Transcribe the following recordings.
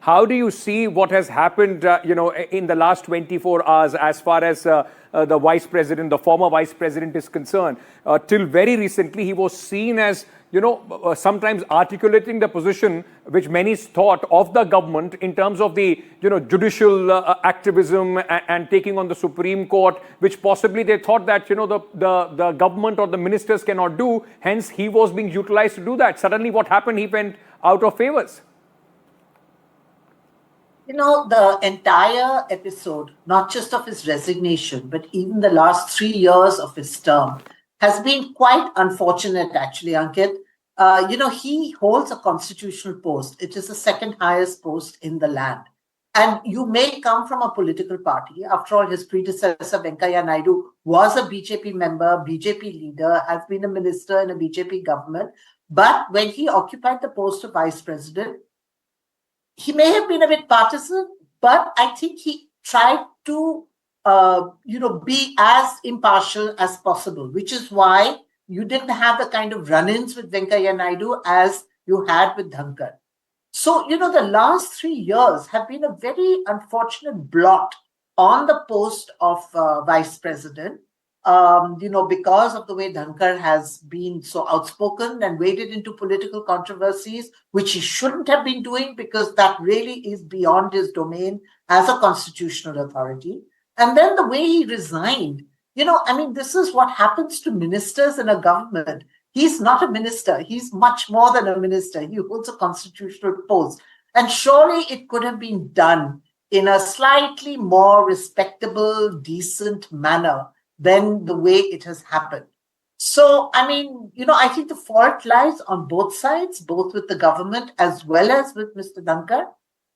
How do you see what has happened, in the last 24 hours as far as the vice president, the former vice president is concerned? Till very recently, he was seen as, sometimes articulating the position which many thought of the government in terms of the, judicial activism and taking on the Supreme Court, which possibly they thought that, the government or the ministers cannot do. Hence, he was being utilized to do that. Suddenly, what happened? He went out of favors. The entire episode, not just of his resignation, but even the last 3 years of his term, has been quite unfortunate, actually, Ankit. He holds a constitutional post. It is the second highest post in the land. And you may come from a political party. After all, his predecessor, Venkaiah Naidu, was a BJP member, BJP leader, has been a minister in a BJP government. But when he occupied the post of vice president, he may have been a bit partisan, but I think he tried to, be as impartial as possible, which is why you didn't have the kind of run-ins with Venkaiah Naidu as you had with Dhankhar. So, the last 3 years have been a very unfortunate blot on the post of vice president. Because of the way Dhankhar has been so outspoken and waded into political controversies, which he shouldn't have been doing because that really is beyond his domain as a constitutional authority. And then the way he resigned, this is what happens to ministers in a government. He's not a minister. He's much more than a minister. He holds a constitutional post. And surely it could have been done in a slightly more respectable, decent manner than the way it has happened. So, I think the fault lies on both sides, both with the government as well as with Mr. Dhankhar,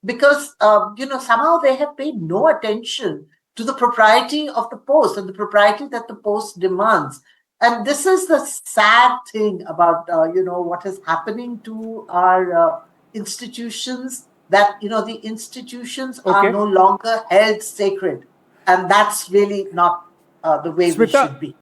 because, somehow they have paid no attention to the propriety of the post and the propriety that the post demands. And this is the sad thing about, what is happening to our institutions, that, the institutions are no longer held sacred. And that's really not the way we should be.